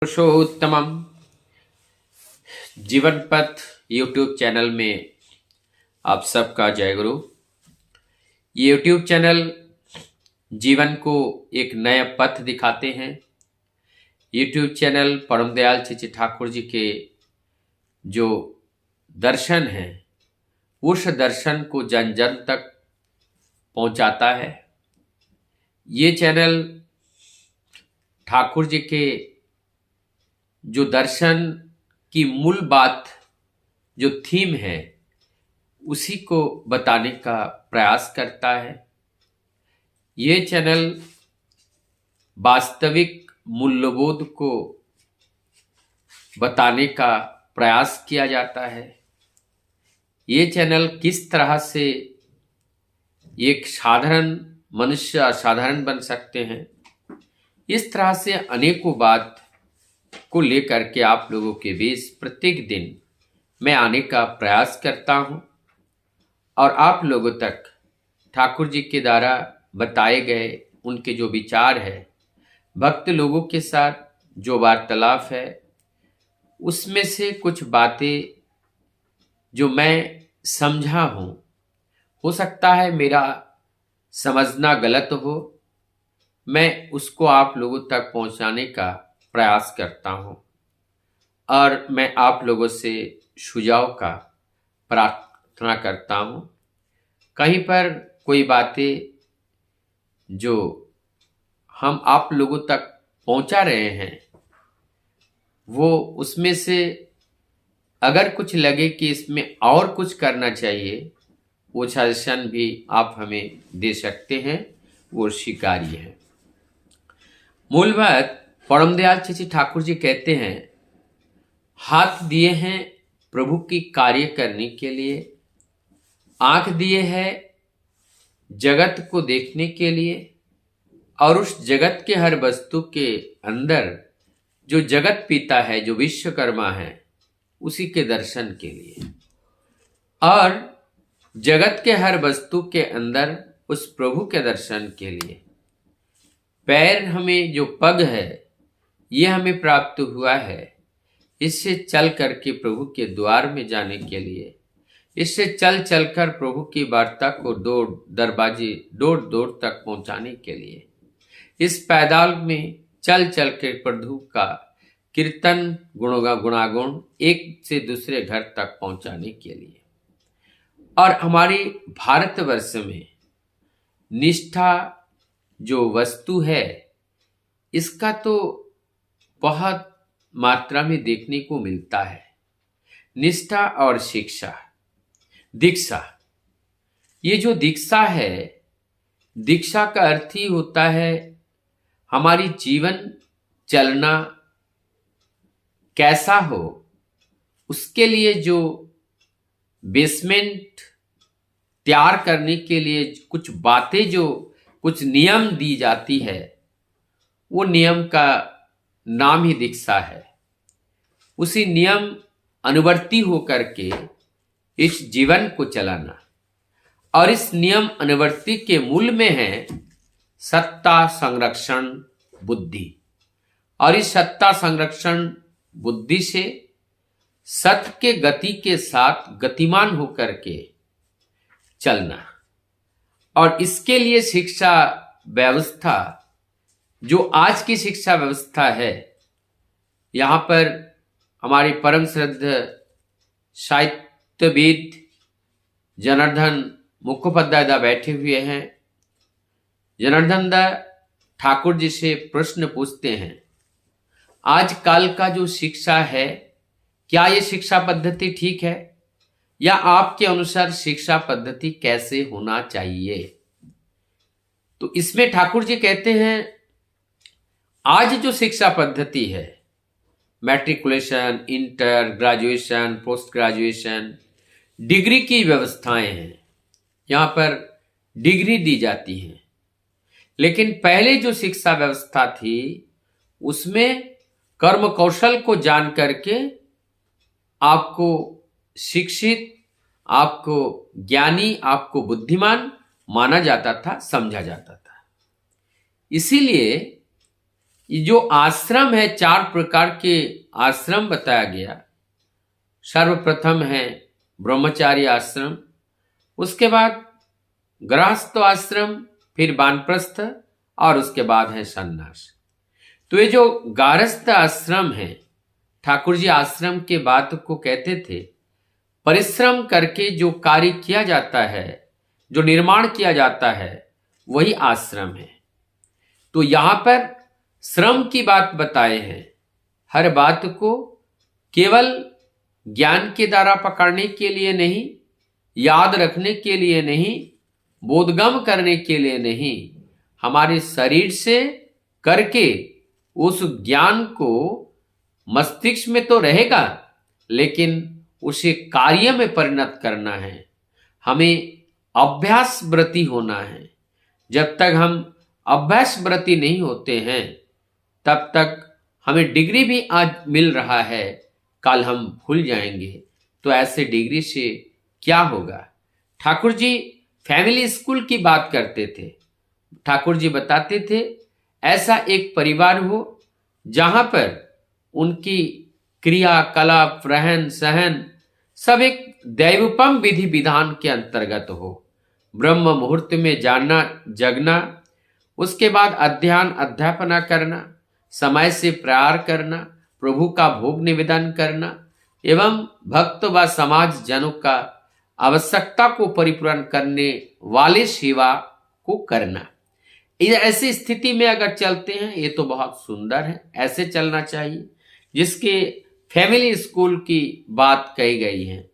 पुरुषोत्तमम जीवन पथ YouTube channel में आप सबका जय गुरु। ये यूट्यूब चैनल जीवन को एक नया पथ दिखाते हैं। यूट्यूब चैनल परम दयाल चिची ठाकुर जी के जो दर्शन हैं उस दर्शन को जन जन तक पहुंचाता है। ये चैनल ठाकुर जी के जो दर्शन की मूल बात जो थीम है उसी को बताने का प्रयास करता है। ये चैनल वास्तविक मूल्यबोध को बताने का प्रयास किया जाता है। ये चैनल किस तरह से एक साधारण मनुष्य असाधारण बन सकते हैं, इस तरह से अनेकों बात को लेकर के आप लोगों के बीच प्रत्येक दिन मैं आने का प्रयास करता हूं और आप लोगों तक ठाकुर जी के द्वारा बताए गए उनके जो विचार है, भक्त लोगों के साथ जो वार्तालाप है, उसमें से कुछ बातें जो मैं समझा हूं, हो सकता है मेरा समझना गलत हो, मैं उसको आप लोगों तक पहुंचाने का प्रयास करता हूं और मैं आप लोगों से सुझाव का प्रार्थना करता हूं। कहीं पर कोई बातें जो हम आप लोगों तक पहुंचा रहे हैं वो उसमें से अगर कुछ लगे कि इसमें और कुछ करना चाहिए, वो सजेशन भी आप हमें दे सकते हैं, वो स्वीकार्य है। मूल बात परम दयाल चिची ठाकुर जी कहते हैं, हाथ दिए हैं प्रभु की कार्य करने के लिए, आंख दिए हैं जगत को देखने के लिए और उस जगत के हर वस्तु के अंदर जो जगत पिता है, जो विश्वकर्मा है, उसी के दर्शन के लिए, और जगत के हर वस्तु के अंदर उस प्रभु के दर्शन के लिए। पैर हमें जो पग है ये हमें प्राप्त हुआ है, इससे चल करके प्रभु के द्वार में जाने के लिए, इससे चल चलकर प्रभु की वार्ता को दरवाजे दौड़ तक पहुंचाने के लिए, इस पैदल में चल चल के प्रभु का कीर्तन गुणागुण एक से दूसरे घर तक पहुंचाने के लिए। और हमारे भारतवर्ष में निष्ठा जो वस्तु है इसका तो बहुत मात्रा में देखने को मिलता है। निष्ठा और शिक्षा, दीक्षा, ये जो दीक्षा है, दीक्षा का अर्थ ही होता है हमारी जीवन चलना कैसा हो, उसके लिए जो बेसमेंट तैयार करने के लिए कुछ बातें, जो कुछ नियम दी जाती है, वो नियम का नाम ही दीक्षा है। उसी नियम अनुवर्ती होकर के इस जीवन को चलाना, और इस नियम अनुवर्ती के मूल में है सत्ता संरक्षण बुद्धि, और इस सत्ता संरक्षण बुद्धि से सत्य के गति के साथ गतिमान होकर के चलना। और इसके लिए शिक्षा व्यवस्था, जो आज की शिक्षा व्यवस्था है, यहाँ पर हमारे परम श्रद्धा साहित्यविद जनार्दन मुखोपाध्याय दा बैठे हुए हैं। जनार्दन दा ठाकुर जी से प्रश्न पूछते हैं, आज काल का जो शिक्षा है, क्या ये शिक्षा पद्धति ठीक है, या आपके अनुसार शिक्षा पद्धति कैसे होना चाहिए? तो इसमें ठाकुर जी कहते हैं, आज जो शिक्षा पद्धति है, matriculation, inter, graduation, post graduation, degree की व्यवस्थाएं हैं, यहाँ पर डिग्री दी जाती है। लेकिन पहले जो शिक्षा व्यवस्था थी उसमें कर्म कौशल को जान करके आपको शिक्षित, आपको ज्ञानी, आपको बुद्धिमान माना जाता था, समझा जाता था। इसीलिए ये जो आश्रम है, 4 प्रकार के आश्रम बताया गया। सर्वप्रथम है ब्रह्मचारी आश्रम, उसके बाद गृहस्थ आश्रम, फिर वानप्रस्थ और उसके बाद है सन्यास। तो ये जो गारस्थ आश्रम है, ठाकुर जी आश्रम के बात को कहते थे, परिश्रम करके जो कार्य किया जाता है, जो निर्माण किया जाता है, वही आश्रम है। तो यहां पर श्रम की बात बताए हैं। हर बात को केवल ज्ञान के द्वारा पकड़ने के लिए नहीं, याद रखने के लिए नहीं, बोधगम करने के लिए नहीं, हमारे शरीर से करके उस ज्ञान को मस्तिष्क में तो रहेगा, लेकिन उसे कार्य में परिणत करना है। हमें अभ्यास व्रती होना है। जब तक हम अभ्यास व्रती नहीं होते हैं, तब तक हमें डिग्री भी आज मिल रहा है, कल हम भूल जाएंगे। तो ऐसे डिग्री से क्या होगा? ठाकुर जी फैमिली स्कूल की बात करते थे। ठाकुर जी बताते थे ऐसा एक परिवार हो जहां पर उनकी क्रियाकलाप, रहन सहन सब एक दैवोपम विधि विधान के अंतर्गत हो। ब्रह्म मुहूर्त में जानना, जगना, उसके बाद अध्ययन अध्यापना करना, समय से प्रहार करना, प्रभु का भोग निवेदन करना एवं भक्त व समाज जनों का आवश्यकता को परिपूर्ण करने वाले सेवा को करना। ऐसी स्थिति में अगर चलते हैं, ये तो बहुत सुंदर है, ऐसे चलना चाहिए जिसके फैमिली स्कूल की बात कही गई है।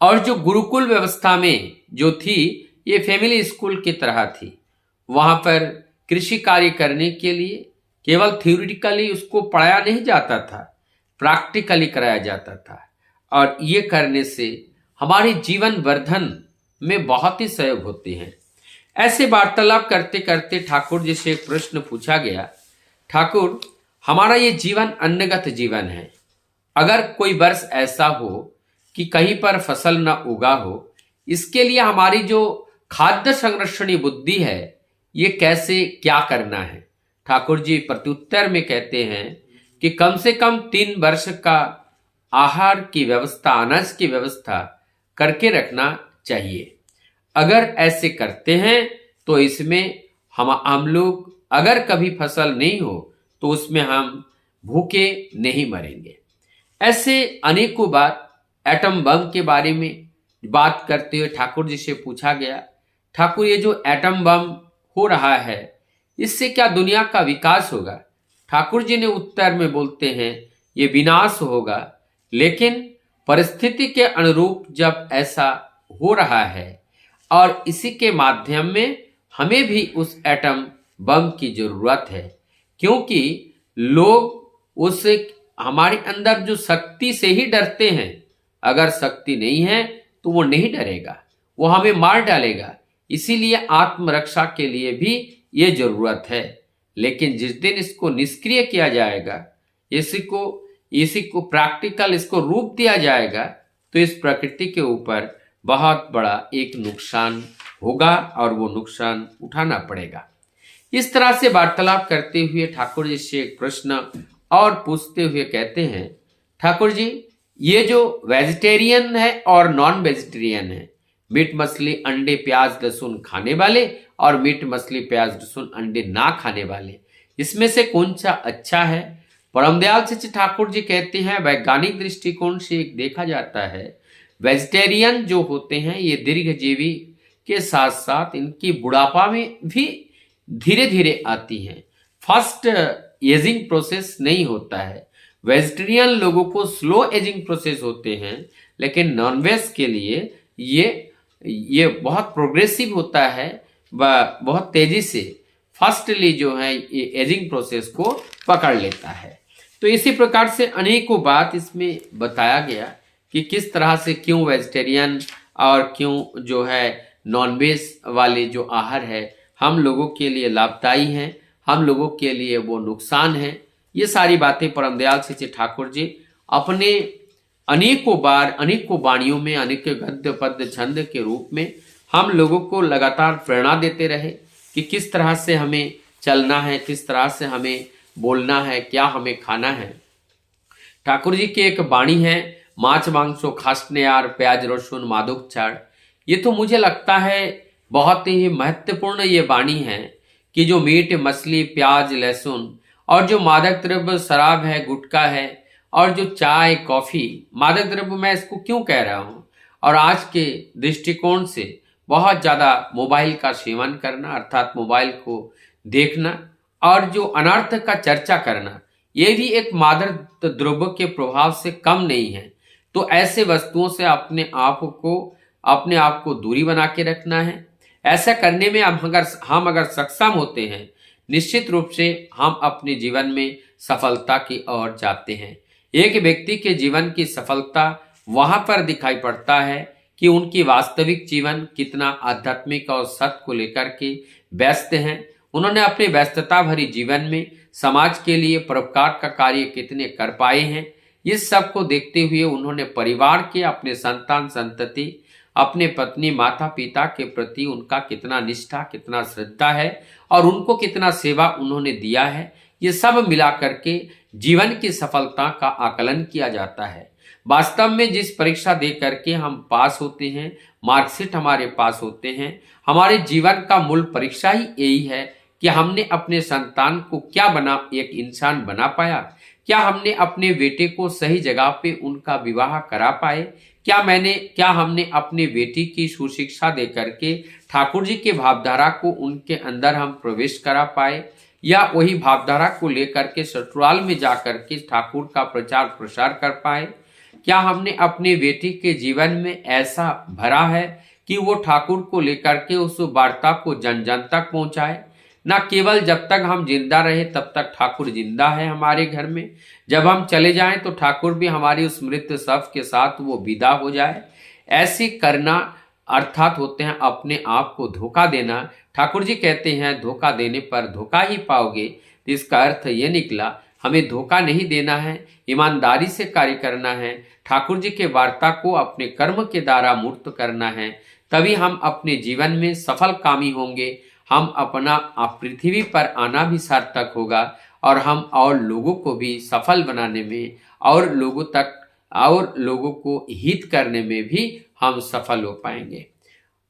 और जो गुरुकुल व्यवस्था में जो थी, ये फैमिली स्कूल की तरह थी। वहां पर कृषि कार्य करने के लिए केवल थ्योरेटिकली उसको पढ़ाया नहीं जाता था, प्रैक्टिकली कराया जाता था। और ये करने से हमारे जीवन वर्धन में बहुत ही सहयोग होते हैं। ऐसे वार्तालाप करते करते ठाकुर जी से एक प्रश्न पूछा गया, ठाकुर हमारा ये जीवन अन्नगत जीवन है, अगर कोई वर्ष ऐसा हो कि कहीं पर फसल न उगा हो, इसके लिए हमारी जो खाद्य संरक्षणी बुद्धि है, ये कैसे क्या करना है? ठाकुर जी प्रत्युत्तर में कहते हैं कि कम से कम 3 वर्ष का आहार की व्यवस्था, अनाज की व्यवस्था करके रखना चाहिए। अगर ऐसे करते हैं तो इसमें हम लोग अगर कभी फसल नहीं हो तो उसमें हम भूखे नहीं मरेंगे। ऐसे अनेकों बात एटम बम के बारे में बात करते हुए ठाकुर जी से पूछा गया, ठाकुर ये जो एटम बम हो रहा है, इससे क्या दुनिया का विकास होगा? ठाकुर जी ने उत्तर में बोलते हैं ये विनाश होगा, लेकिन परिस्थिति के अनुरूप जब ऐसा हो रहा है और इसी के माध्यम में हमें भी उस एटम बम की जरूरत है, क्योंकि लोग उस हमारे अंदर जो शक्ति से ही डरते हैं। अगर शक्ति नहीं है तो वो नहीं डरेगा, वो हमें मार डालेगा। इसीलिए आत्मरक्षा के लिए भी ये जरूरत है। लेकिन जिस दिन इसको निष्क्रिय किया जाएगा, इसी को प्रैक्टिकल इसको रूप दिया जाएगा, तो इस प्रकृति के ऊपर बहुत बड़ा एक नुकसान होगा और वो नुकसान उठाना पड़ेगा। इस तरह से वार्तालाप करते हुए ठाकुर जी से एक प्रश्न और पूछते हुए कहते हैं, ठाकुर जी ये जो वेजिटेरियन है और नॉन वेजिटेरियन है, मीट मछली अंडे प्याज लहसुन खाने वाले और मीट मछली प्याज लहसुन अंडे ना खाने वाले, इसमें से कौन सा अच्छा है? परमदयाल से ठाकुर जी कहते हैं वैज्ञानिक दृष्टिकोण से देखा जाता है, वेजिटेरियन जो होते हैं ये दीर्घजीवी के साथ साथ इनकी बुढ़ापा में भी धीरे धीरे आती हैं। फास्ट एजिंग प्रोसेस नहीं होता है। वेजिटेरियन लोगों को स्लो एजिंग प्रोसेस होते हैं, लेकिन नॉनवेज के लिए ये बहुत प्रोग्रेसिव होता है व बहुत तेजी से फास्टली जो है ये एजिंग प्रोसेस को पकड़ लेता है। तो इसी प्रकार से अनेकों बात इसमें बताया गया कि किस तरह से क्यों वेजिटेरियन और क्यों जो है नॉनवेज वाले जो आहार है हम लोगों के लिए लाभदायी हैं, हम लोगों के लिए वो नुकसान है। ये सारी बातें परमदयाल से ठाकुर जी अपने अनेकों बार अनेकों वाणियों में अनेक गद्य पद्य छंद के रूप में हम लोगों को लगातार प्रेरणा देते रहे कि किस तरह से हमें चलना है, किस तरह से हमें बोलना है, क्या हमें खाना है। ठाकुर जी की एक वाणी है, मांस मांसो खासने यार प्याज रसुन मादुक छाड़। ये तो मुझे लगता है बहुत ही महत्वपूर्ण ये वाणी है कि जो मीट मछली प्याज लहसुन और जो मादक द्रव्य शराब है, गुटखा है, और जो चाय कॉफी, मादक द्रव्य मैं इसको क्यों कह रहा हूं, और आज के दृष्टिकोण से बहुत ज्यादा मोबाइल का सेवन करना अर्थात मोबाइल को देखना और जो अनर्थ का चर्चा करना, ये भी एक मादक द्रव्य के प्रभाव से कम नहीं है। तो ऐसे वस्तुओं से अपने आप को दूरी बना के रखना है। ऐसा करने में हम अगर सक्षम होते हैं, निश्चित रूप से हम अपने जीवन में सफलता की ओर जाते हैं। एक व्यक्ति के जीवन की सफलता वहां पर दिखाई पड़ता है कि उनकी वास्तविक जीवन कितना आध्यात्मिक और सत्य को लेकर के व्यस्त हैं। उन्होंने अपने व्यस्तता भरी जीवन में समाज के लिए परोपकार का कार्य कितने कर पाए हैं। इस सब को देखते हुए उन्होंने परिवार के, अपने संतान संतति, अपने पत्नी माता पिता के प्रति उनका कितना निष्ठा, कितना श्रद्धा है और उनको कितना सेवा उन्होंने दिया है, ये सब मिला करके जीवन की सफलता का आकलन किया जाता है। वास्तव में जिस परीक्षा दे करके हम पास होते हैं, मार्कशीट हमारे पास होते हैं, हमारे जीवन का मूल परीक्षा ही यही है कि हमने अपने संतान को एक इंसान बना पाया, क्या हमने अपने बेटे को सही जगह पे उनका विवाह करा पाए, क्या हमने अपने बेटी की सुशिक्षा दे करके ठाकुर जी के भावधारा को उनके अंदर हम प्रवेश करा पाए, या वही भावधारा को लेकर के ससुराल में जाकर के ठाकुर का प्रचार प्रसार कर पाए। क्या हमने अपने बेटी के जीवन में ऐसा भरा है कि वो ठाकुर को लेकर के उस वार्ता को जन जन तक पहुंचाए। न केवल जब तक हम जिंदा रहे तब तक ठाकुर जिंदा है हमारे घर में, जब हम चले जाएं तो ठाकुर भी हमारी उस मृत्यु शव के साथ वो विदा हो जाए। ऐसे करना अर्थात होते हैं अपने आप को धोखा देना। ठाकुर जी कहते हैं धोखा देने पर धोखा ही पाओगे। तो इसका अर्थ ये निकला हमें धोखा नहीं देना है, ईमानदारी से कार्य करना है, ठाकुर जी के वार्ता को अपने कर्म के द्वारा मूर्त करना है, तभी हम अपने जीवन में सफल कामी होंगे। हम अपना पृथ्वी पर आना भी सार्थक होगा और हम और लोगों को भी सफल बनाने में और लोगों को हित करने में भी हम सफल हो पाएंगे।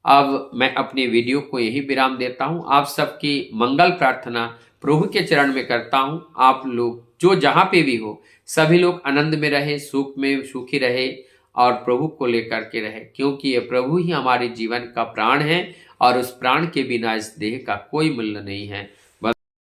अब मैं अपने वीडियो को यही विराम देता हूं। आप सबकी मंगल प्रार्थना प्रभु के चरण में करता हूं। आप लोग जो जहां पे भी हो, सभी लोग आनंद में रहे, सुख में सुखी रहे और प्रभु को लेकर के रहे, क्योंकि ये प्रभु ही हमारे जीवन का प्राण है और उस प्राण के बिना इस देह का कोई मूल्य नहीं है।